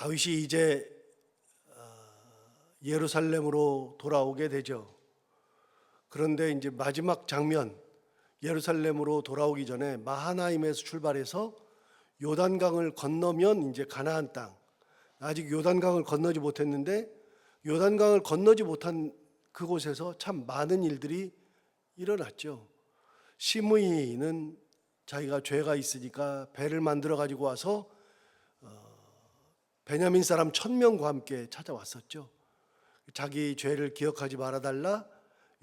다윗이 이제 예루살렘으로 돌아오게 되죠. 그런데 이제 마지막 장면, 예루살렘으로 돌아오기 전에 마하나임에서 출발해서 요단강을 건너면 이제 가나안 땅. 아직 요단강을 건너지 못했는데 요단강을 건너지 못한 그곳에서 참 많은 일들이 일어났죠. 시므이는 자기가 죄가 있으니까 배를 만들어 가지고 와서 베냐민 사람 1000명과 함께 찾아왔었죠. 자기 죄를 기억하지 말아달라,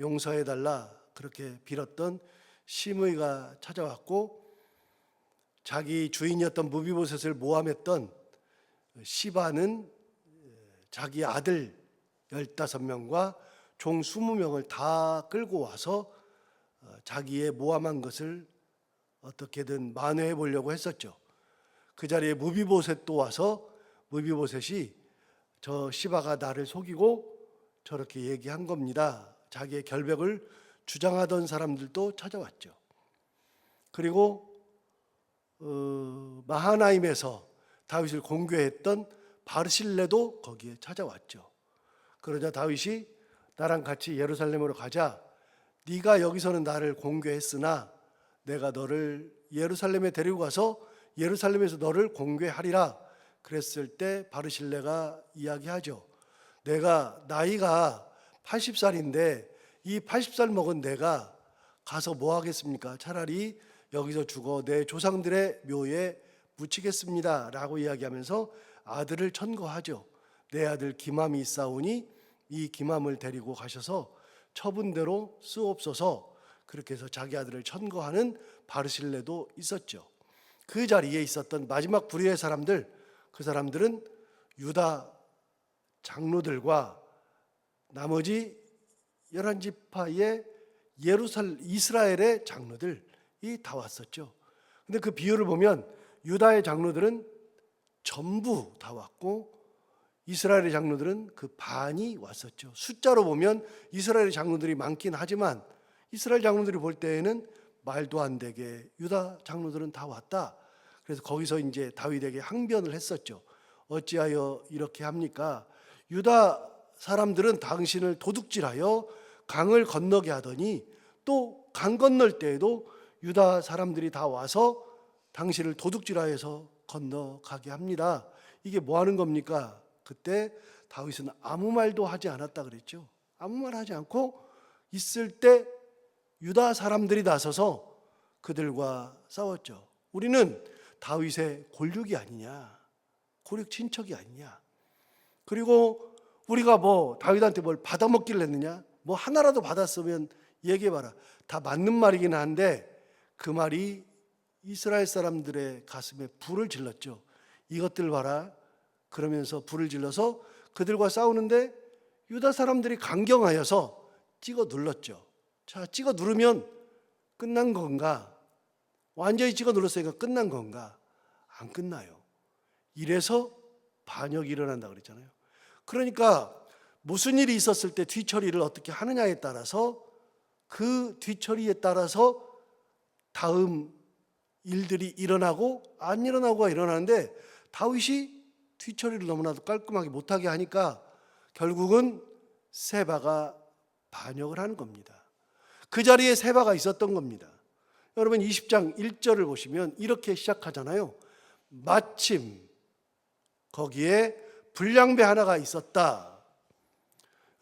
용서해달라 그렇게 빌었던 시므이가 찾아왔고, 자기 주인이었던 무비보셋을 모함했던 시바는 자기 아들 15명과 종 20명을 다 끌고 와서 자기의 모함한 것을 어떻게든 만회해 보려고 했었죠. 그 자리에 무비보셋도 와서 무비보셋이 저 시바가 나를 속이고 저렇게 얘기한 겁니다. 자기의 결백을 주장하던 사람들도 찾아왔죠. 그리고 마하나임에서 다윗을 공격했던 바르실레도 거기에 찾아왔죠. 그러자 다윗이 나랑 같이 예루살렘으로 가자. 네가 여기서는 나를 공격했으나 내가 너를 예루살렘에 데리고 가서 예루살렘에서 너를 공격하리라. 그랬을 때 바르실레가 이야기하죠. 내가 나이가 80살인데 이 80살 먹은 내가 가서 뭐 하겠습니까? 차라리 여기서 죽어 내 조상들의 묘에 묻히겠습니다 라고 이야기하면서 아들을 천거하죠. 내 아들 기맘이 있사오니 이 기맘을 데리고 가셔서 처분대로 쓰옵소서. 그렇게 해서 자기 아들을 천거하는 바르실레도 있었죠. 그 자리에 있었던 마지막 부류의 사람들, 그 사람들은 유다 장로들과 나머지 11지파의 이스라엘의 장로들이 다 왔었죠. 근데 그 비율을 보면 유다의 장로들은 전부 다 왔고 이스라엘의 장로들은 그 반이 왔었죠. 숫자로 보면 이스라엘의 장로들이 많긴 하지만 이스라엘 장로들이 볼 때에는 말도 안 되게 유다 장로들은 다 왔다. 그래서 거기서 이제 다윗에게 항변을 했었죠. 어찌하여 이렇게 합니까? 유다 사람들은 당신을 도둑질하여 강을 건너게 하더니 또 강 건널 때에도 유다 사람들이 다 와서 당신을 도둑질하여서 건너가게 합니다. 이게 뭐 하는 겁니까? 그때 다윗은 아무 말도 하지 않았다 그랬죠. 아무 말 하지 않고 있을 때 유다 사람들이 나서서 그들과 싸웠죠. 우리는 다윗의 골육이 아니냐, 골육 친척이 아니냐. 그리고 우리가 뭐 다윗한테 뭘 받아먹기를 했느냐, 뭐 하나라도 받았으면 얘기해봐라. 다 맞는 말이긴 한데 그 말이 이스라엘 사람들의 가슴에 불을 질렀죠. 이것들 봐라. 그러면서 불을 질러서 그들과 싸우는데 유다 사람들이 강경하여서 찍어 눌렀죠. 자, 찍어 누르면 끝난 건가? 완전히 찍어 눌렀으니까 끝난 건가? 안 끝나요. 이래서 반역이 일어난다 그랬잖아요. 그러니까 무슨 일이 있었을 때 뒤처리를 어떻게 하느냐에 따라서 그 뒤처리에 따라서 다음 일들이 일어나고 안 일어나고가 일어나는데 다윗이 뒤처리를 너무나도 깔끔하게 못하게 하니까 결국은 세바가 반역을 하는 겁니다. 그 자리에 세바가 있었던 겁니다. 여러분 20장 1절을 보시면 이렇게 시작하잖아요. 마침 거기에 불량배 하나가 있었다.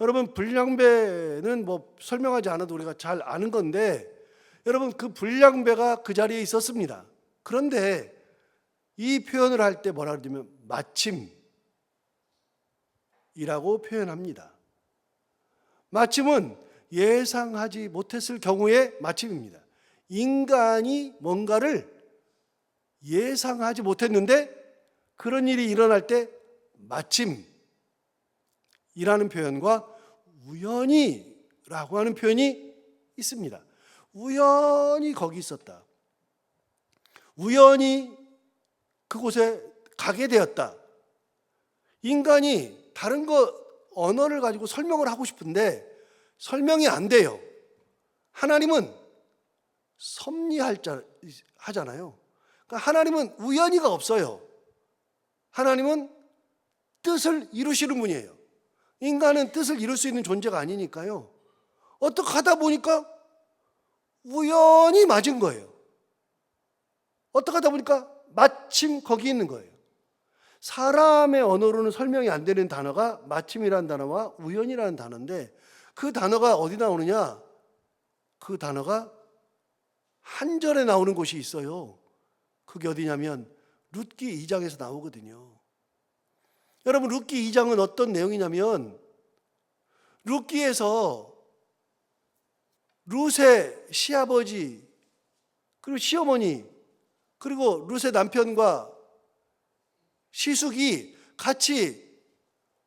여러분 불량배는 뭐 설명하지 않아도 우리가 잘 아는 건데 여러분 그 불량배가 그 자리에 있었습니다. 그런데 이 표현을 할 때 뭐라 그러냐면 마침이라고 표현합니다. 마침은 예상하지 못했을 경우의 마침입니다. 인간이 뭔가를 예상하지 못했는데 그런 일이 일어날 때 마침이라는 표현과 우연히라고 하는 표현이 있습니다. 우연히 거기 있었다. 우연히 그곳에 가게 되었다. 인간이 다른 언어를 가지고 설명을 하고 싶은데 설명이 안 돼요. 하나님은 하잖아요. 그러니까 하나님은 우연히가 없어요. 하나님은 뜻을 이루시는 분이에요. 인간은 뜻을 이룰 수 있는 존재가 아니니까요. 어떻게 하다 보니까 우연히 맞은 거예요. 어떻게 하다 보니까 마침 거기 있는 거예요. 사람의 언어로는 설명이 안 되는 단어가 마침이라는 단어와 우연이라는 단어인데, 그 단어가 어디 나오느냐? 그 단어가 한 절에 나오는 곳이 있어요. 그게 어디냐면 룻기 2장에서 나오거든요. 여러분, 룻기 2장은 어떤 내용이냐면, 룻기에서 룻의 시아버지 그리고 시어머니 그리고 룻의 남편과 시숙이 같이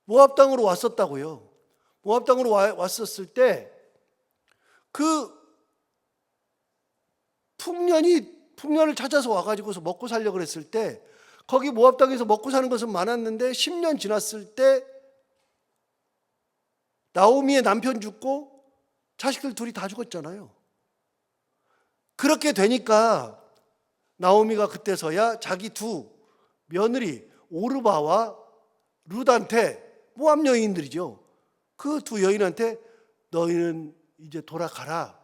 모압 땅으로 왔었다고요. 모압 땅으로 왔었을 때 그 풍년을 찾아서 와가지고서 먹고 살려고 그랬을 때, 거기 모압 땅에서 먹고 사는 것은 많았는데 10년 지났을 때 나오미의 남편 죽고 자식들 둘이 다 죽었잖아요. 그렇게 되니까 나오미가 그때서야 자기 두 며느리 오르바와 룻한테, 모압 여인들이죠, 그 두 여인한테 너희는 이제 돌아가라.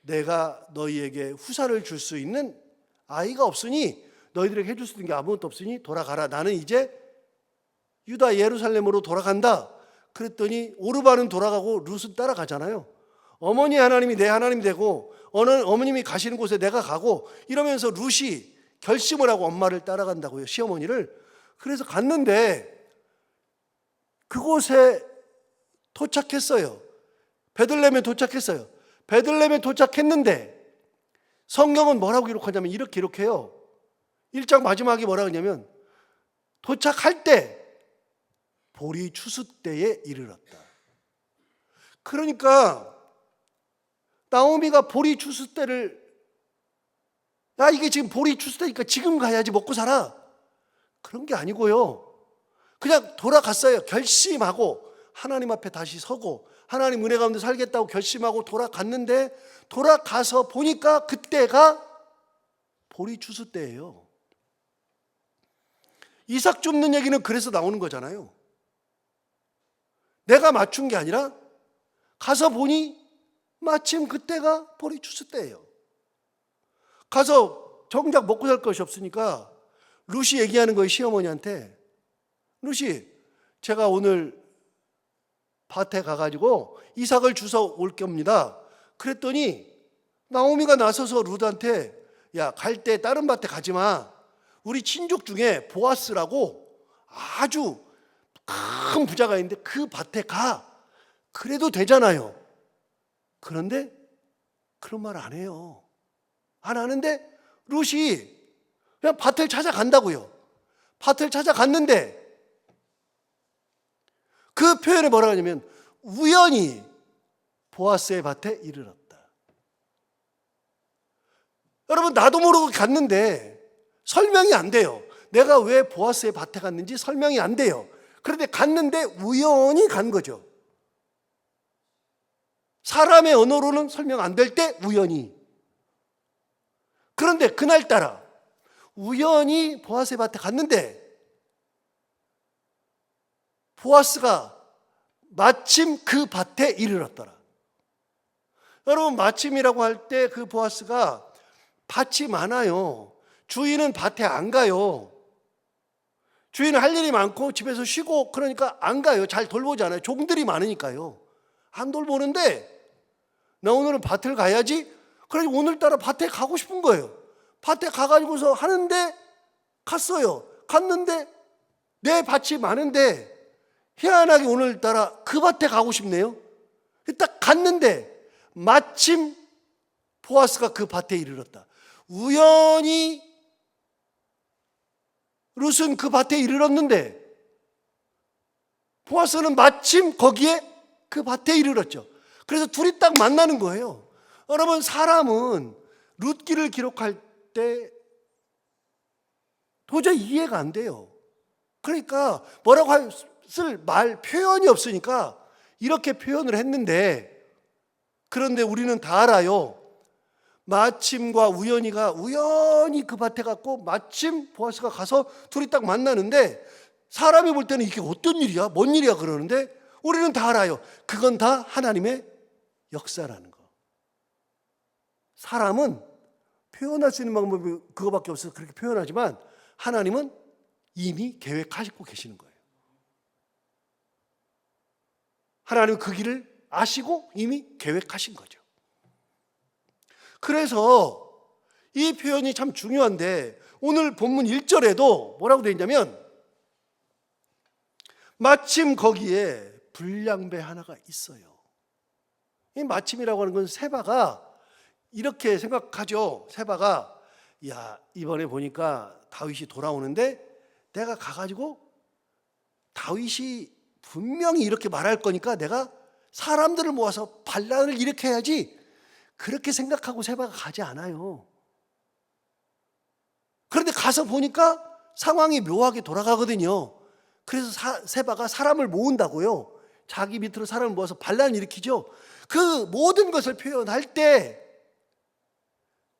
내가 너희에게 후사를 줄 수 있는 아이가 없으니, 너희들에게 해줄 수 있는 게 아무것도 없으니 돌아가라. 나는 이제 유다 예루살렘으로 돌아간다. 그랬더니 오르바는 돌아가고 룻은 따라가잖아요. 어머니 하나님이 내 하나님이 되고 어머님이 가시는 곳에 내가 가고, 이러면서 룻이 결심을 하고 엄마를 따라간다고요, 시어머니를. 그래서 갔는데 그곳에 도착했어요. 베들레헴에 도착했어요. 베들레헴에 도착했는데 성경은 뭐라고 기록하냐면 이렇게 기록해요. 1장 마지막에 뭐라고 하냐면, 도착할 때 보리 추수 때에 이르렀다. 그러니까 나오미가 보리 추수 때를, 야 이게 지금 보리 추수 때니까 지금 가야지 먹고 살아, 그런 게 아니고요. 그냥 돌아갔어요. 결심하고 하나님 앞에 다시 서고 하나님 은혜 가운데 살겠다고 결심하고 돌아갔는데, 돌아가서 보니까 그때가 보리 추수 때예요. 이삭 줍는 얘기는 그래서 나오는 거잖아요. 내가 맞춘 게 아니라 가서 보니 마침 그때가 보리 추수 때예요. 가서 정작 먹고 살 것이 없으니까 룻이 얘기하는 거예요, 시어머니한테. 룻이, 제가 오늘 밭에 가가지고 이삭을 주워 올 겁니다. 그랬더니 나오미가 나서서 룻한테, 야 갈 때 다른 밭에 가지 마. 우리 친족 중에 보아스라고 아주 큰 부자가 있는데 그 밭에 가. 그래도 되잖아요. 그런데 그런 말 안 해요. 안 하는데 룻이 그냥 밭을 찾아간다고요. 밭을 찾아갔는데 그 표현에 뭐라고 하냐면 우연히 보아스의 밭에 이르렀다. 여러분, 나도 모르고 갔는데 설명이 안 돼요. 내가 왜 보아스의 밭에 갔는지 설명이 안 돼요. 그런데 갔는데 우연히 간 거죠. 사람의 언어로는 설명 안 될 때 우연히. 그런데 그날따라 우연히 보아스의 밭에 갔는데 보아스가 마침 그 밭에 이르렀더라. 여러분, 마침이라고 할 때 그 보아스가 밭이 많아요. 주인은 밭에 안 가요. 주인은 할 일이 많고 집에서 쉬고 그러니까 안 가요. 잘 돌보지 않아요. 종들이 많으니까요. 안 돌보는데 나 오늘은 밭을 가야지. 그래서 오늘따라 밭에 가고 싶은 거예요. 밭에 가가지고서 하는데 갔어요. 갔는데 내 밭이 많은데 희한하게 오늘따라 그 밭에 가고 싶네요. 딱 갔는데 마침 보아스가 그 밭에 이르렀다. 우연히 룻은 그 밭에 이르렀는데 보아스는 마침 거기에 그 밭에 이르렀죠. 그래서 둘이 딱 만나는 거예요. 여러분, 사람은 룻기를 기록할 때 도저히 이해가 안 돼요. 그러니까 뭐라고 쓸 말 표현이 없으니까 이렇게 표현을 했는데, 그런데 우리는 다 알아요. 마침과 우연히가 우연히 그 밭에 갔고 마침 보아스가 가서 둘이 딱 만나는데 사람이 볼 때는 이게 어떤 일이야? 뭔 일이야? 그러는데 우리는 다 알아요. 그건 다 하나님의 역사라는 거. 사람은 표현할 수 있는 방법이 그거밖에 없어서 그렇게 표현하지만 하나님은 이미 계획하시고 계시는 거예요. 하나님은 그 길을 아시고 이미 계획하신 거죠. 그래서 이 표현이 참 중요한데 오늘 본문 1절에도 뭐라고 되어 있냐면 마침 거기에 불량배 하나가 있어요. 이 마침이라고 하는 건 세바가 이렇게 생각하죠. 세바가 야, 이번에 보니까 다윗이 돌아오는데 내가 가가지고 다윗이 분명히 이렇게 말할 거니까 내가 사람들을 모아서 반란을 일으켜야지, 그렇게 생각하고 세바가 가지 않아요. 그런데 가서 보니까 상황이 묘하게 돌아가거든요. 그래서 세바가 사람을 모은다고요. 자기 밑으로 사람을 모아서 반란을 일으키죠. 그 모든 것을 표현할 때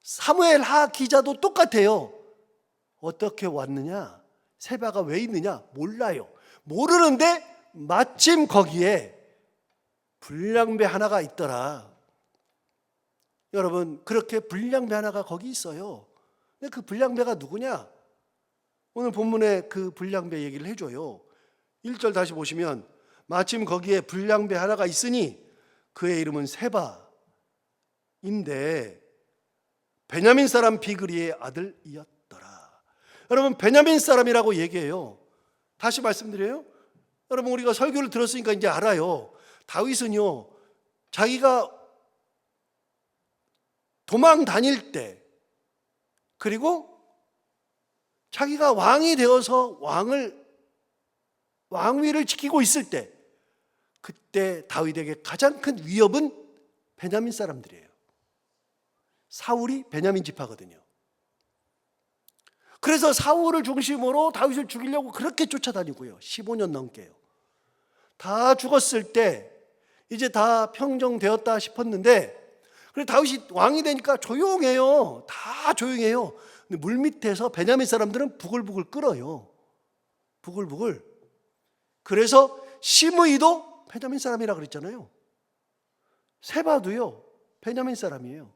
사무엘 하 기자도 똑같아요. 어떻게 왔느냐? 세바가 왜 있느냐? 몰라요. 모르는데 마침 거기에 불량배 하나가 있더라. 여러분, 그렇게 불량배 하나가 거기 있어요. 근데 그 불량배가 누구냐? 오늘 본문에 그 불량배 얘기를 해줘요. 1절 다시 보시면 마침 거기에 불량배 하나가 있으니 그의 이름은 세바인데 베냐민 사람 비그리의 아들이었더라. 여러분, 베냐민 사람이라고 얘기해요. 다시 말씀드려요. 여러분, 우리가 설교를 들었으니까 이제 알아요. 다윗은요, 자기가 도망 다닐 때, 그리고 자기가 왕이 되어서 왕위를 지키고 있을 때, 그때 다윗에게 가장 큰 위협은 베냐민 사람들이에요. 사울이 베냐민 지파거든요. 그래서 사울을 중심으로 다윗을 죽이려고 그렇게 쫓아다니고요. 15년 넘게요. 다 죽었을 때 이제 다 평정되었다 싶었는데, 그래 다윗이 왕이 되니까 조용해요. 다 조용해요. 근데 물밑에서 베냐민 사람들은 부글부글 끓어요. 부글부글. 그래서 시므이도 베냐민 사람이라 그랬잖아요. 세바도요, 베냐민 사람이에요.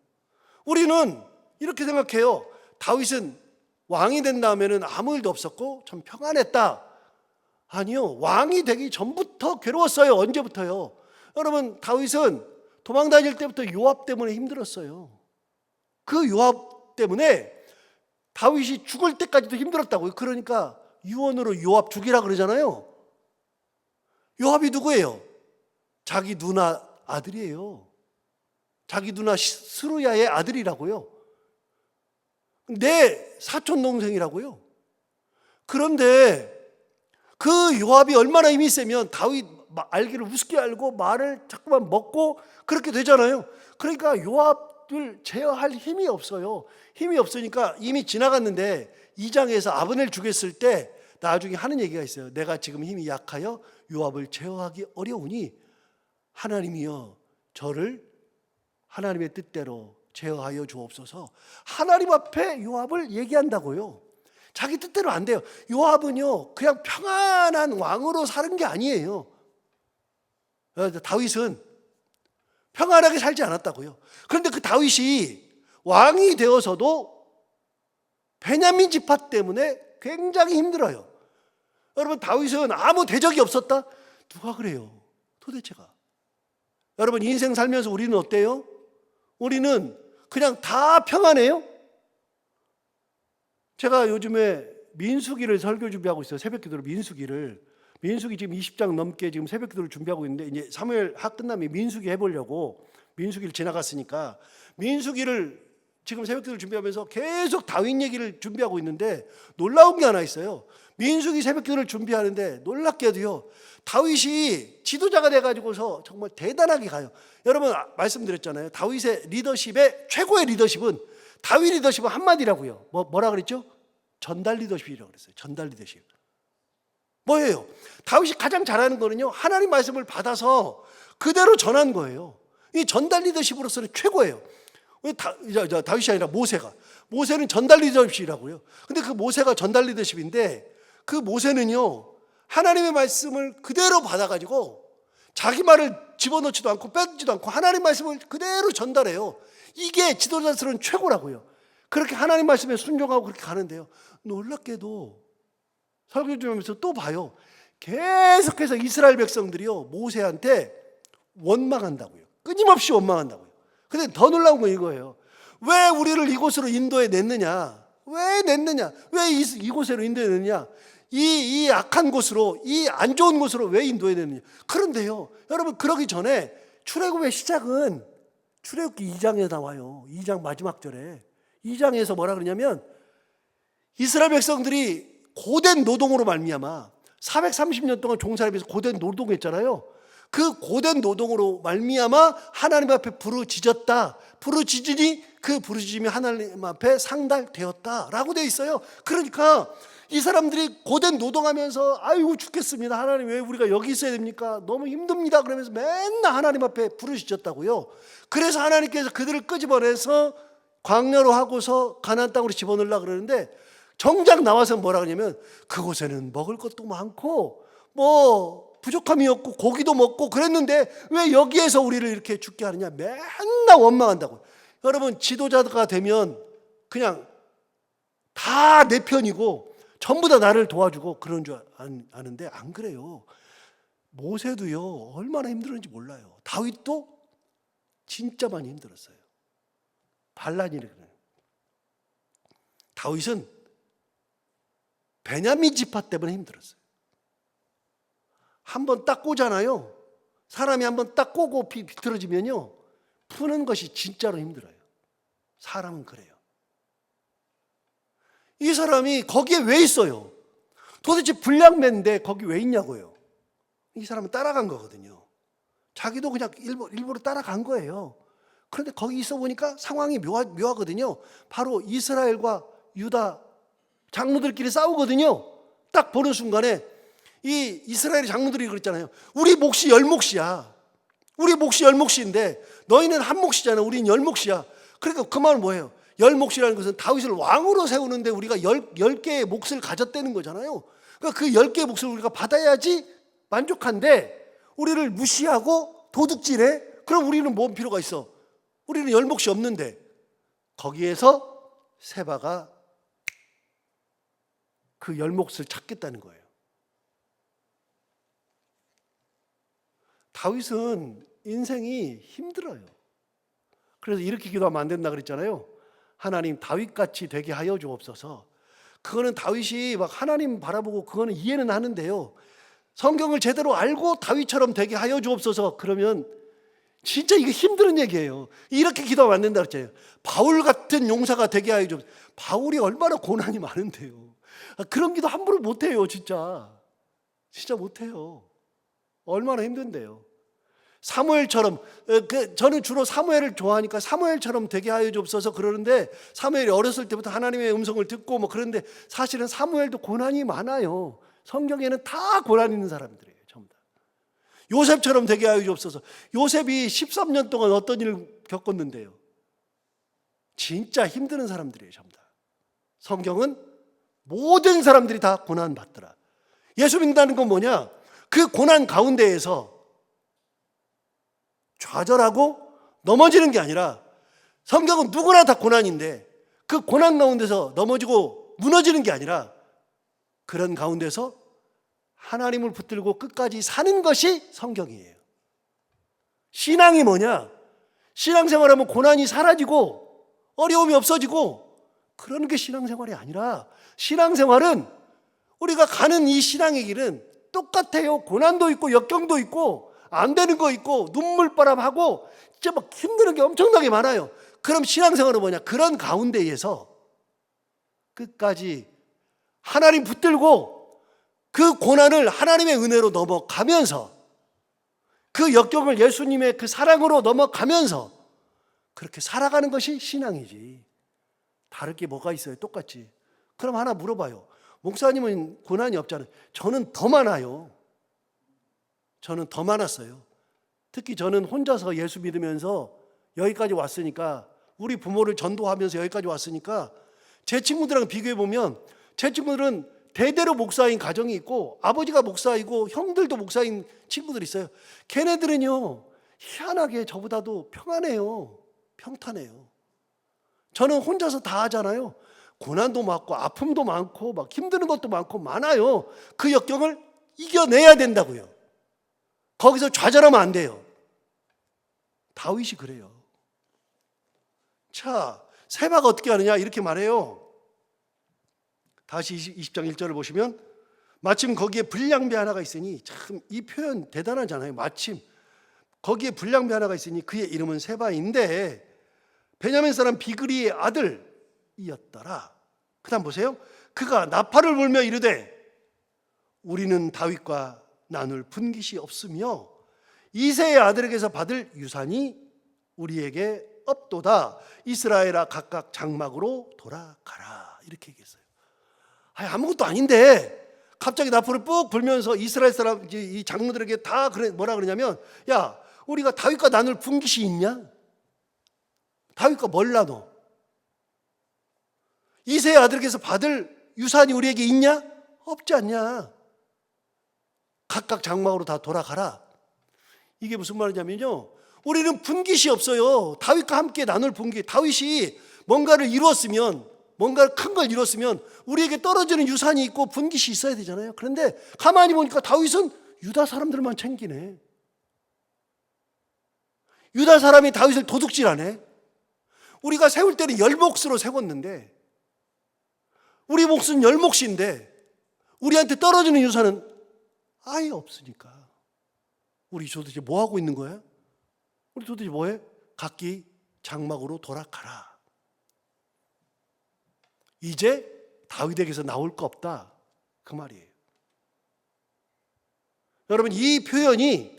우리는 이렇게 생각해요. 다윗은 왕이 된 다음에는 아무 일도 없었고 참 평안했다. 아니요, 왕이 되기 전부터 괴로웠어요. 언제부터요? 여러분, 다윗은 도망 다닐 때부터 요압 때문에 힘들었어요. 그 요압 때문에 다윗이 죽을 때까지도 힘들었다고요. 그러니까 유언으로 요압 죽이라 그러잖아요. 요압이 누구예요? 자기 누나 아들이에요. 자기 누나 스루야의 아들이라고요. 내 사촌 동생이라고요. 그런데 그 요압이 얼마나 힘이 세면 다윗 알기를 우습게 알고 말을 자꾸만 먹고 그렇게 되잖아요. 그러니까 요압을 제어할 힘이 없어요. 힘이 없으니까 이미 지나갔는데 2장에서 아브넬 죽였을 때 나중에 하는 얘기가 있어요. 내가 지금 힘이 약하여 요압을 제어하기 어려우니 하나님이여 저를 하나님의 뜻대로 제어하여 주옵소서. 하나님 앞에 요압을 얘기한다고요. 자기 뜻대로 안 돼요. 요압은요, 그냥 평안한 왕으로 사는 게 아니에요. 다윗은 평안하게 살지 않았다고요. 그런데 그 다윗이 왕이 되어서도 베냐민 지파 때문에 굉장히 힘들어요. 여러분, 다윗은 아무 대적이 없었다? 누가 그래요? 도대체가. 여러분, 인생 살면서 우리는 어때요? 우리는 그냥 다 평안해요? 제가 요즘에 민수기를 설교 준비하고 있어요. 새벽기도로 민수기 지금 20장 넘게 지금 새벽기도를 준비하고 있는데 이제 사무엘 학 끝나면 민수기 해보려고, 민수기를 지나갔으니까 민수기를 지금 새벽기도를 준비하면서 계속 다윗 얘기를 준비하고 있는데 놀라운 게 하나 있어요. 민수기 새벽기도를 준비하는데 놀랍게도요, 다윗이 지도자가 돼가지고서 정말 대단하게 가요. 여러분, 말씀드렸잖아요. 다윗의 리더십의 최고의 리더십은, 다윗 리더십은 한마디라고요. 뭐라 그랬죠? 전달 리더십이라고 그랬어요. 전달 리더십. 뭐예요? 다윗이 가장 잘하는 거는요, 하나님 말씀을 받아서 그대로 전한 거예요. 이 전달 리더십으로서는 최고예요. 다윗이 아니라 모세는 전달 리더십이라고요. 근데 그 모세가 전달 리더십인데 그 모세는요, 하나님의 말씀을 그대로 받아가지고 자기 말을 집어넣지도 않고 빼지도 않고 하나님 말씀을 그대로 전달해요. 이게 지도자스러운 최고라고요. 그렇게 하나님 말씀에 순종하고 그렇게 가는데요, 놀랍게도 설교 좀 하면서 또 봐요. 계속해서 이스라엘 백성들이요, 모세한테 원망한다고요. 끊임없이 원망한다고요. 근데 더 놀라운 건 이거예요. 왜 우리를 이곳으로 인도해 냈느냐? 왜 냈느냐? 왜 이곳으로 인도해 냈느냐? 이 악한 곳으로, 이 안 좋은 곳으로 왜 인도해 냈느냐? 그런데요, 여러분, 그러기 전에 출애굽의 시작은 출애굽기 2장에 나와요. 2장 마지막 절에. 2장에서 뭐라 그러냐면, 이스라엘 백성들이 고된 노동으로 말미암아 430년 동안 종살이면서 고된 노동했잖아요. 그 고된 노동으로 말미암아 하나님 앞에 부르짖었다. 부르짖으니 그 부르짖음이 하나님 앞에 상달되었다라고 돼 있어요. 그러니까 이 사람들이 고된 노동하면서 아이고 죽겠습니다. 하나님 왜 우리가 여기 있어야 됩니까? 너무 힘듭니다. 그러면서 맨날 하나님 앞에 부르짖었다고요. 그래서 하나님께서 그들을 끄집어내서 광야로 하고서 가나안 땅으로 집어넣으려고 그러는데, 정작 나와서 뭐라 그러냐면 그곳에는 먹을 것도 많고 뭐 부족함이 없고 고기도 먹고 그랬는데 왜 여기에서 우리를 이렇게 죽게 하느냐, 맨날 원망한다고. 여러분, 지도자가 되면 그냥 다 내 편이고 전부 다 나를 도와주고 그런 줄 아는데 안 그래요. 모세도요, 얼마나 힘들었는지 몰라요. 다윗도 진짜 많이 힘들었어요. 반란이래 그래요. 다윗은 베냐민 지파 때문에 힘들었어요. 한번 딱 꼬잖아요. 사람이 한번 딱 꼬고 비틀어지면요, 푸는 것이 진짜로 힘들어요. 사람은 그래요. 이 사람이 거기에 왜 있어요? 도대체 불량배인데 거기 왜 있냐고요. 이 사람은 따라간 거거든요. 자기도 그냥 일부러 따라간 거예요. 그런데 거기 있어 보니까 상황이 묘하거든요. 바로 이스라엘과 유다 장로들끼리 싸우거든요. 딱 보는 순간에 이 이스라엘 장로들이 그랬잖아요. 우리 몫이 10몫이야. 우리 몫이 10몫인데 너희는 한 몫이잖아. 우리는 10몫이야. 그러니까 그 말은 뭐예요? 10몫이라는 것은 다윗을 왕으로 세우는데 우리가 10개의 몫을 가졌다는 거잖아요. 그러니까 그 10개의 몫을 우리가 받아야지 만족한데 우리를 무시하고 도둑질해? 그럼 우리는 뭔 필요가 있어? 우리는 10몫이 없는데. 거기에서 세바가 그 10몫을 찾겠다는 거예요. 다윗은 인생이 힘들어요. 그래서 이렇게 기도하면 안 된다 그랬잖아요. 하나님, 다윗같이 되게 하여 주옵소서. 그거는 다윗이 막 하나님 바라보고 그거는 이해는 하는데요, 성경을 제대로 알고 다윗처럼 되게 하여 주옵소서 그러면 진짜 이게 힘든 얘기예요. 이렇게 기도하면 안 된다 그랬잖아요. 바울 같은 용사가 되게 하여 주옵소서. 바울이 얼마나 고난이 많은데요. 그런 기도 함부로 못해요. 진짜 못해요. 얼마나 힘든데요. 사무엘처럼, 저는 주로 사무엘을 좋아하니까 사무엘처럼 되게 하여 주옵소서 그러는데, 사무엘이 어렸을 때부터 하나님의 음성을 듣고 뭐 그런데 사실은 사무엘도 고난이 많아요. 성경에는 다 고난 있는 사람들이에요. 전부 다. 요셉처럼 되게 하여 주옵소서. 요셉이 13년 동안 어떤 일을 겪었는데요. 진짜 힘든 사람들이에요. 전부 다. 성경은 모든 사람들이 다 고난 받더라. 예수 믿는다는 건 뭐냐? 그 고난 가운데에서 좌절하고 넘어지는 게 아니라, 성경은 누구나 다 고난인데 그 고난 가운데서 넘어지고 무너지는 게 아니라 그런 가운데서 하나님을 붙들고 끝까지 사는 것이 성경이에요. 신앙이 뭐냐? 신앙생활하면 고난이 사라지고 어려움이 없어지고 그러는 게 신앙생활이 아니라, 신앙생활은 우리가 가는 이 신앙의 길은 똑같아요. 고난도 있고 역경도 있고 안 되는 거 있고 눈물바람하고 진짜 막 힘드는 게 엄청나게 많아요. 그럼 신앙생활은 뭐냐? 그런 가운데에서 끝까지 하나님 붙들고 그 고난을 하나님의 은혜로 넘어가면서, 그 역경을 예수님의 그 사랑으로 넘어가면서 그렇게 살아가는 것이 신앙이지. 다를 게 뭐가 있어요? 똑같지. 그럼 하나 물어봐요. 목사님은 고난이 없잖아요. 저는 더 많아요. 저는 더 많았어요. 특히 저는 혼자서 예수 믿으면서 여기까지 왔으니까, 우리 부모를 전도하면서 여기까지 왔으니까 제 친구들이랑 비교해 보면 제 친구들은 대대로 목사인 가정이 있고 아버지가 목사이고 형들도 목사인 친구들이 있어요. 걔네들은요 희한하게 저보다도 평안해요. 평탄해요. 저는 혼자서 다 하잖아요. 고난도 많고 아픔도 많고 막 힘드는 것도 많고 많아요. 그 역경을 이겨내야 된다고요. 거기서 좌절하면 안 돼요. 다윗이 그래요. 자, 세바가 어떻게 하느냐 이렇게 말해요. 다시 20장 1절을 보시면 마침 거기에 불량배 하나가 있으니, 참 이 표현 대단하잖아요. 마침 거기에 불량배 하나가 있으니 그의 이름은 세바인데 베냐민 사람 비그리의 아들이었더라. 그 다음 보세요. 그가 나팔을 불며 이르되 우리는 다윗과 나눌 분깃이 없으며 이새의 아들에게서 받을 유산이 우리에게 없도다. 이스라엘아 각각 장막으로 돌아가라. 이렇게 얘기했어요. 아무것도 아닌데 갑자기 나팔을 뿍 불면서 이스라엘 사람 이 장로들에게 다 뭐라 그러냐면, 야, 우리가 다윗과 나눌 분깃이 있냐? 다윗과 뭘 나눠? 이새의 아들에게서 받을 유산이 우리에게 있냐? 없지 않냐? 각각 장막으로 다 돌아가라. 이게 무슨 말이냐면요, 우리는 분깃이 없어요. 다윗과 함께 나눌 분깃. 다윗이 뭔가를 이루었으면, 뭔가 큰 걸 이뤘으면 우리에게 떨어지는 유산이 있고 분깃이 있어야 되잖아요. 그런데 가만히 보니까 다윗은 유다 사람들만 챙기네. 유다 사람이 다윗을 도둑질하네. 우리가 세울 때는 10몫으로 세웠는데 우리 몫은 10몫인데 우리한테 떨어지는 유산은 아예 없으니까 우리 도대체 뭐 하고 있는 거야? 우리 도대체 뭐해? 각기 장막으로 돌아가라. 이제 다윗에게서 나올 거 없다, 그 말이에요. 여러분, 이 표현이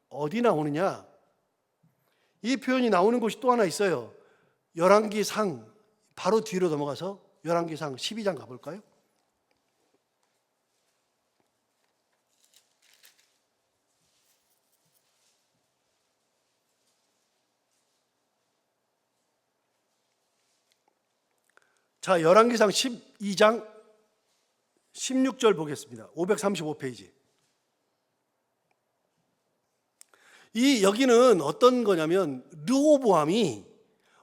어디 나오느냐? 이 표현이 나오는 곳이 또 하나 있어요. 열왕기상 바로 뒤로 넘어가서 열왕기상 12장 가볼까요? 자, 열왕기상 12장 16절 보겠습니다. 535페이지. 여기는 어떤 거냐면 르호보암이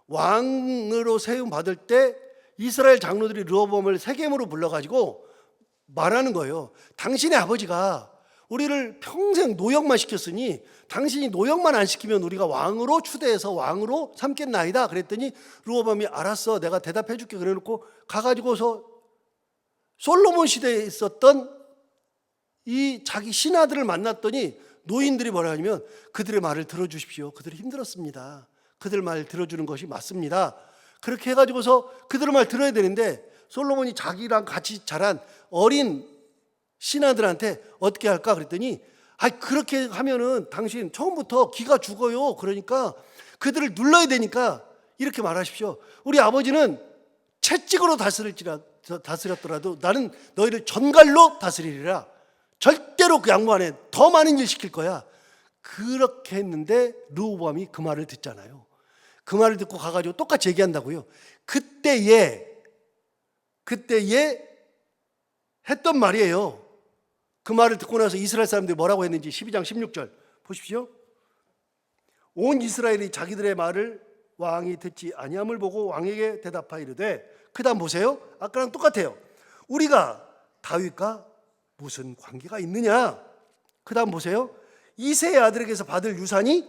왕으로 세움 받을 때 이스라엘 장로들이 르호보암을 세겜으로 불러가지고 말하는 거예요. 당신의 아버지가 우리를 평생 노역만 시켰으니 당신이 노역만 안 시키면 우리가 왕으로 추대해서 왕으로 삼겠나이다. 그랬더니 르호보암이 알았어, 내가 대답해 줄게. 그래놓고 가가지고서 솔로몬 시대에 있었던 이 자기 신하들을 만났더니 노인들이 뭐라 하냐면 그들의 말을 들어주십시오. 그들이 힘들었습니다. 그들 말 들어주는 것이 맞습니다. 그렇게 해가지고서 그들의 말 들어야 되는데 솔로몬이 자기랑 같이 자란 어린 신하들한테 어떻게 할까 그랬더니, 그렇게 하면은 당신 처음부터 기가 죽어요. 그러니까 그들을 눌러야 되니까 이렇게 말하십시오. 우리 아버지는 채찍으로 다스렸더라도 나는 너희를 전갈로 다스리리라. 절대로 그 양보 안 해. 더 많은 일 시킬 거야. 그렇게 했는데 르호보암이 그 말을 듣잖아요. 그 말을 듣고 가가지고 똑같이 얘기한다고요. 그때에 했던 말이에요. 그 말을 듣고 나서 이스라엘 사람들이 뭐라고 했는지 12장 16절 보십시오. 온 이스라엘이 자기들의 말을 왕이 듣지 아니함을 보고 왕에게 대답하이르되, 그 다음 보세요. 아까랑 똑같아요. 우리가 다윗과 무슨 관계가 있느냐? 그 다음 보세요. 이새의 아들에게서 받을 유산이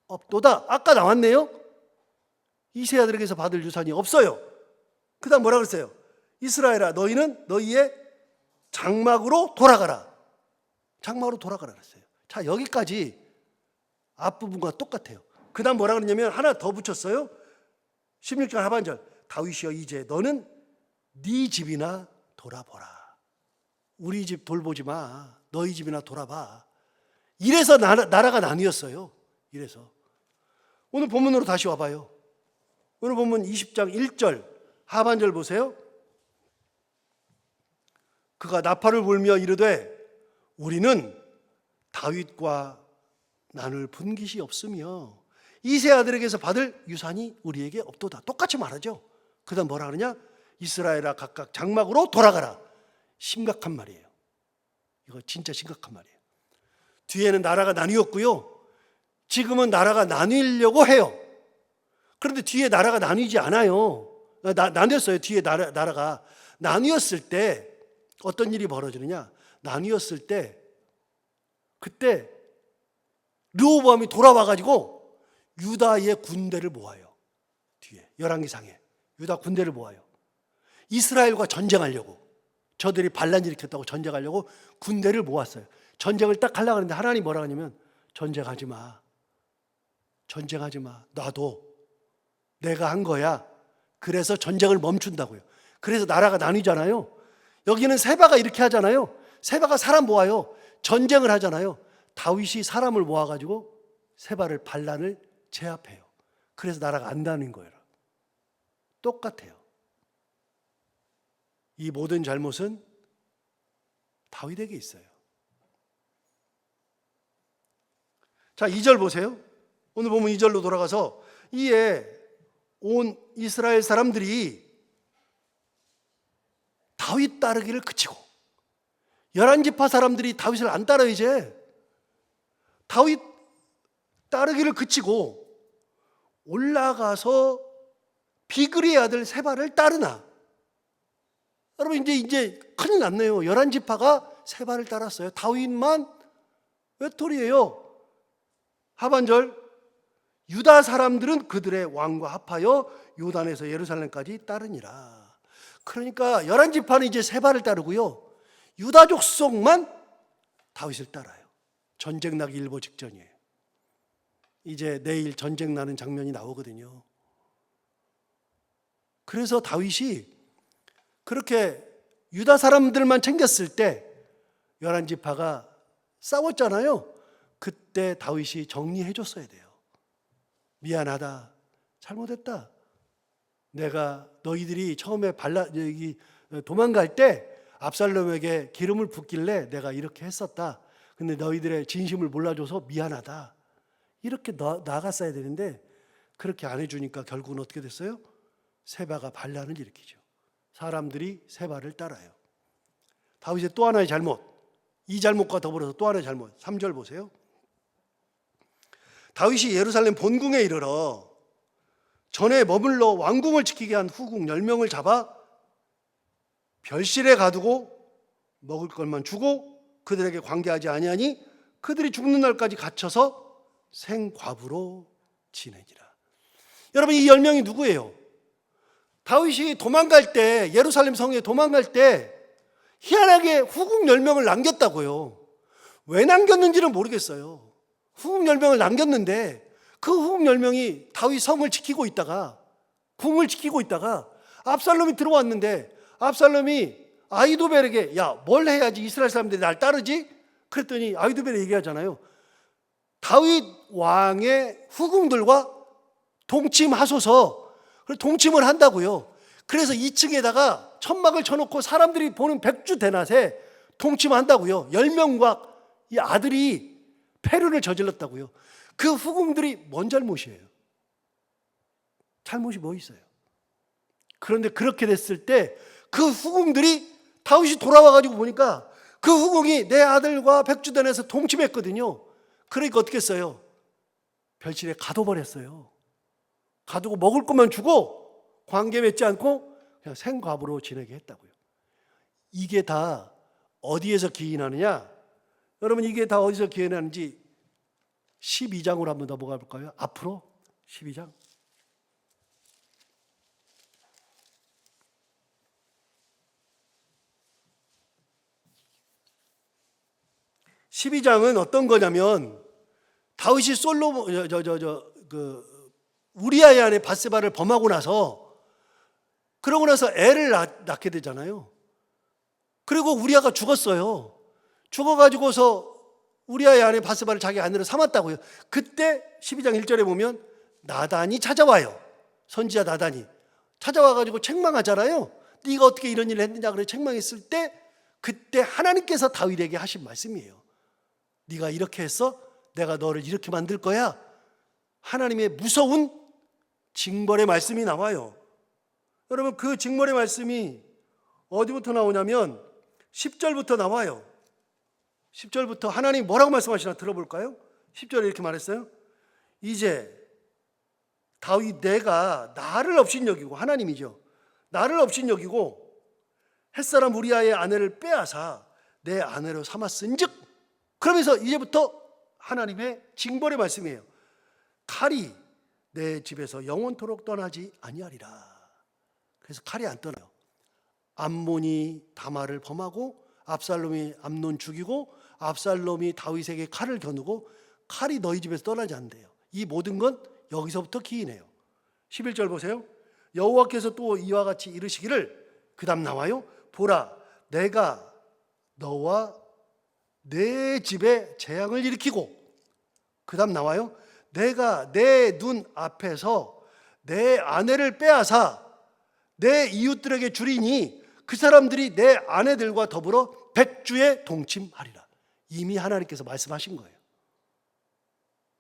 없도다. 아까 나왔네요. 이새의 아들에게서 받을 유산이 없어요. 그 다음 뭐라 그랬어요? 이스라엘아, 너희는 너희의 장막으로 돌아가라. 장막으로 돌아가라 그랬어요. 자, 여기까지 앞부분과 똑같아요. 그 다음 뭐라 그러냐면 하나 더 붙였어요. 16절 하반절. 다윗이여, 이제 너는 네 집이나 돌아보라. 우리 집 돌보지 마. 너희 집이나 돌아봐. 이래서 나라가 나뉘었어요. 이래서. 오늘 본문으로 다시 와봐요. 오늘 본문 20장 1절 하반절 보세요. 그가 나팔을 불며 이르되 우리는 다윗과 나눌 분깃이 없으며 이새 아들에게서 받을 유산이 우리에게 없도다. 똑같이 말하죠. 그 다음 뭐라 그러냐? 이스라엘아, 각각 장막으로 돌아가라. 심각한 말이에요. 이거 진짜 심각한 말이에요. 뒤에는 나라가 나뉘었고요. 지금은 나라가 나뉘려고 해요. 그런데 뒤에 나라가 나뉘지 않아요. 나뉘었어요. 뒤에 나라가 나뉘었을 때 어떤 일이 벌어지느냐? 나뉘었을 때 그때 르호보암이 돌아와가지고 유다의 군대를 모아요. 뒤에 열왕기상에 유다 군대를 모아요. 이스라엘과 전쟁하려고, 저들이 반란 일으켰다고 전쟁하려고 군대를 모았어요. 전쟁을 딱 하려고 하는데 하나님이 뭐라 하냐면 전쟁하지 마. 전쟁하지 마. 놔둬. 내가 한 거야. 그래서 전쟁을 멈춘다고요. 그래서 나라가 나뉘잖아요. 여기는 세바가 이렇게 하잖아요. 세바가 사람 모아요. 전쟁을 하잖아요. 다윗이 사람을 모아가지고 세바를 반란을 제압해요. 그래서 나라가 안 나뉜 거예요. 똑같아요. 이 모든 잘못은 다윗에게 있어요. 자, 2절 보세요. 오늘 보면 2절로 돌아가서 이에 온 이스라엘 사람들이 다윗 따르기를 그치고, 11지파 사람들이 다윗을 안 따라 이제 다윗 따르기를 그치고 올라가서 비그리의 아들 세바를 따르나. 여러분 이제 큰일 났네요. 11지파가 세바를 따랐어요. 다윗만 외톨이에요. 하반절, 유다 사람들은 그들의 왕과 합하여 요단에서 예루살렘까지 따르니라. 그러니까 11지파는 이제 세바를 따르고요, 유다 족속만 다윗을 따라요. 전쟁 나기 일보 직전이에요. 이제 내일 전쟁 나는 장면이 나오거든요. 그래서 다윗이 그렇게 유다 사람들만 챙겼을 때 11지파가 싸웠잖아요. 그때 다윗이 정리해 줬어야 돼요. 미안하다. 잘못했다. 내가 너희들이 처음에 도망갈 때 압살롬에게 기름을 붓길래 내가 이렇게 했었다. 근데 너희들의 진심을 몰라줘서 미안하다. 이렇게 나갔어야 되는데 그렇게 안 해주니까 결국은 어떻게 됐어요? 세바가 반란을 일으키죠. 사람들이 세바를 따라요. 다윗의 또 하나의 잘못, 이 잘못과 더불어서 또 하나의 잘못, 3절 보세요. 다윗이 예루살렘 본궁에 이르러 전에 머물러 왕궁을 지키게 한 후궁 10명을 잡아 별실에 가두고 먹을 것만 주고 그들에게 관계하지 아니하니 그들이 죽는 날까지 갇혀서 생과부로 지내니라. 여러분, 이 10명이 누구예요? 다윗이 도망갈 때, 예루살렘 성에 도망갈 때 희한하게 후궁 10명을 남겼다고요. 왜 남겼는지는 모르겠어요. 후궁 10명을 남겼는데 그 후궁 10명이 다윗 성을 지키고 있다가, 궁을 지키고 있다가 압살롬이 들어왔는데 압살롬이 아히도벨에게 야, 뭘 해야지 이스라엘 사람들이 날 따르지? 그랬더니 아히도벨이 얘기하잖아요. 다윗 왕의 후궁들과 동침하소서. 동침을 한다고요. 그래서 2층에다가 천막을 쳐놓고 사람들이 보는 백주 대낮에 동침한다고요. 10명과 이 아들이 폐륜을 저질렀다고요. 그 후궁들이 뭔 잘못이에요? 잘못이 뭐 있어요? 그런데 그렇게 됐을 때 그 후궁들이 다윗이 돌아와가지고 보니까 그 후궁이 내 아들과 백주단에서 동침했거든요. 그러니까 어떻게 했어요? 별실에 가둬버렸어요. 가두고 먹을 것만 주고 관계 맺지 않고 그냥 생과부로 지내게 했다고요. 이게 다 어디에서 기인하느냐? 여러분, 이게 다 어디서 기인하는지 12장으로 한번 넘어가 볼까요? 앞으로 12장. 12장은 어떤 거냐면 다윗이 우리아의 아내 밧세바를 범하고 나서, 그러고 나서 애를 낳게 되잖아요. 그리고 우리아가 죽었어요. 죽어가지고서 우리아의 아내 밧세바를 자기 아내로 삼았다고요. 그때 12장 1절에 보면 나단이 찾아와요. 선지자 나단이 찾아와가지고 책망하잖아요. 네가 어떻게 이런 일을 했느냐 그래 책망했을 때 그때 하나님께서 다윗에게 하신 말씀이에요. 네가 이렇게 했어? 내가 너를 이렇게 만들 거야. 하나님의 무서운 징벌의 말씀이 나와요. 여러분, 그 징벌의 말씀이 어디부터 나오냐면 10절부터 나와요. 10절부터 하나님 뭐라고 말씀하시나 들어볼까요? 10절에 이렇게 말했어요. 이제 다윗 내가 나를 업신여기고, 하나님이죠, 나를 업신여기고 햇사람 우리아의 아내를 빼앗아 내 아내로 삼았은즉, 그러면서 이제부터 하나님의 징벌의 말씀이에요. 칼이 내 집에서 영원토록 떠나지 아니하리라. 그래서 칼이 안 떠나요. 암몬이 다말을 범하고 압살롬이 암논 죽이고 압살롬이 다윗에게 칼을 겨누고 칼이 너희 집에서 떠나지 않는데요. 이 모든 건 여기서부터 기인해요. 11절 보세요. 여호와께서 또 이와 같이 이르시기를, 그 다음 나와요. 보라, 내가 너와 내 집에 재앙을 일으키고, 그 다음 나와요. 내가 내 눈 앞에서 내 아내를 빼앗아 내 이웃들에게 주리니 그 사람들이 내 아내들과 더불어 백주에 동침하리라. 이미 하나님께서 말씀하신 거예요.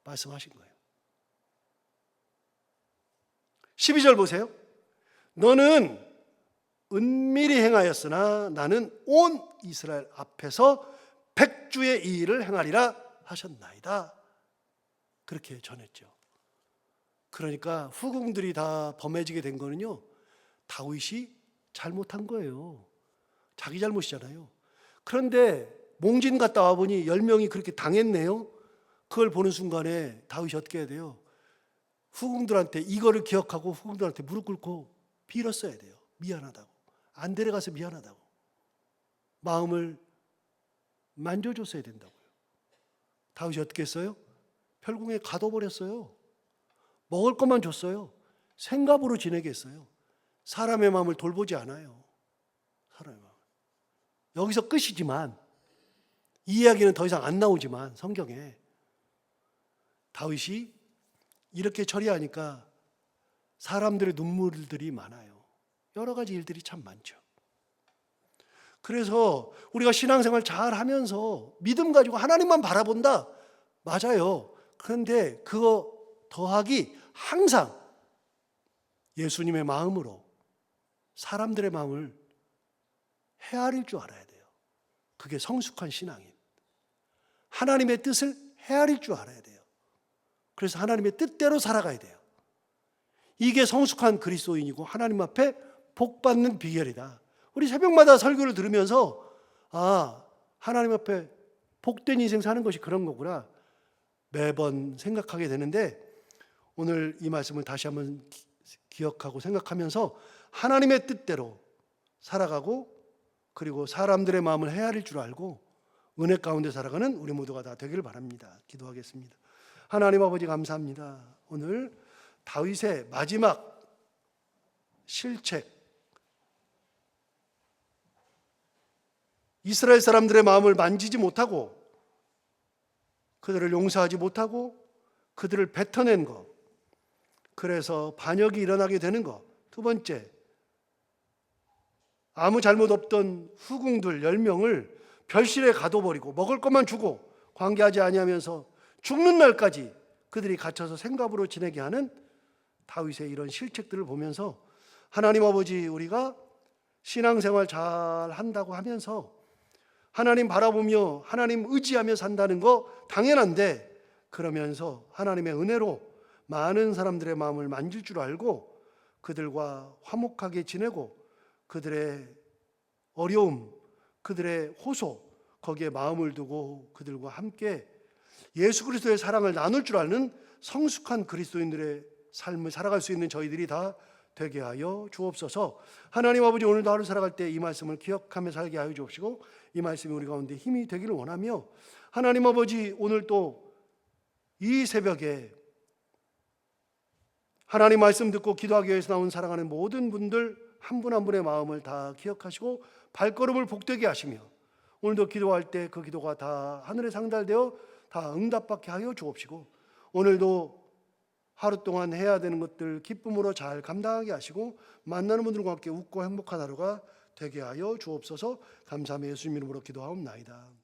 말씀하신 거예요. 12절 보세요. 너는 은밀히 행하였으나 나는 온 이스라엘 앞에서 백주의 이 일을 행하리라 하셨나이다. 그렇게 전했죠. 그러니까 후궁들이 다 범해지게 된 거는요, 다윗이 잘못한 거예요. 자기 잘못이잖아요. 그런데 몽진 갔다 와보니 10명이 그렇게 당했네요. 그걸 보는 순간에 다윗이 어떻게 해야 돼요? 후궁들한테 이거를 기억하고 후궁들한테 무릎 꿇고 빌었어야 돼요. 미안하다고. 안 데려가서 미안하다고. 마음을 만져줬어야 된다고요. 다윗이 어떻게 했어요? 별궁에 가둬버렸어요. 먹을 것만 줬어요. 생갑으로 지내게 했어요. 사람의 마음을 돌보지 않아요. 사람의 마음. 여기서 끝이지만, 이 이야기는 더 이상 안 나오지만 성경에 다윗이 이렇게 처리하니까 사람들의 눈물들이 많아요. 여러 가지 일들이 참 많죠. 그래서 우리가 신앙생활 잘 하면서 믿음 가지고 하나님만 바라본다. 맞아요. 그런데 그거 더하기 항상 예수님의 마음으로 사람들의 마음을 헤아릴 줄 알아야 돼요. 그게 성숙한 신앙인. 하나님의 뜻을 헤아릴 줄 알아야 돼요. 그래서 하나님의 뜻대로 살아가야 돼요. 이게 성숙한 그리스도인이고 하나님 앞에 복 받는 비결이다. 우리 새벽마다 설교를 들으면서 하나님 앞에 복된 인생 사는 것이 그런 거구나 매번 생각하게 되는데, 오늘 이 말씀을 다시 한번 기억하고 생각하면서 하나님의 뜻대로 살아가고, 그리고 사람들의 마음을 헤아릴 줄 알고 은혜 가운데 살아가는 우리 모두가 다 되기를 바랍니다. 기도하겠습니다. 하나님 아버지 감사합니다. 오늘 다윗의 마지막 실책, 이스라엘 사람들의 마음을 만지지 못하고 그들을 용서하지 못하고 그들을 뱉어낸 것, 그래서 반역이 일어나게 되는 것. 두 번째, 아무 잘못 없던 후궁들 10명을 별실에 가둬버리고 먹을 것만 주고 관계하지 아니하면서 죽는 날까지 그들이 갇혀서 생갑으로 지내게 하는 다윗의 이런 실책들을 보면서, 하나님 아버지, 우리가 신앙생활 잘 한다고 하면서 하나님 바라보며 하나님 의지하며 산다는 거 당연한데, 그러면서 하나님의 은혜로 많은 사람들의 마음을 만질 줄 알고 그들과 화목하게 지내고 그들의 어려움, 그들의 호소, 거기에 마음을 두고 그들과 함께 예수 그리스도의 사랑을 나눌 줄 아는 성숙한 그리스도인들의 삶을 살아갈 수 있는 저희들이 다 되게 하여 주옵소서. 하나님 아버지, 오늘도 하루 살아갈 때 이 말씀을 기억하며 살게 하여 주옵시고 이 말씀이 우리 가운데 힘이 되기를 원하며, 하나님 아버지, 오늘 또 이 새벽에 하나님 말씀 듣고 기도하기 위해서 나온 사랑하는 모든 분들 한 분 한 분의 마음을 다 기억하시고 발걸음을 복되게 하시며, 오늘도 기도할 때 그 기도가 다 하늘에 상달되어 다 응답받게 하여 주옵시고, 오늘도 하루 동안 해야 되는 것들 기쁨으로 잘 감당하게 하시고 만나는 분들과 함께 웃고 행복한 하루가 되게 하여 주옵소서. 감사하며 예수님 이름으로 기도하옵나이다.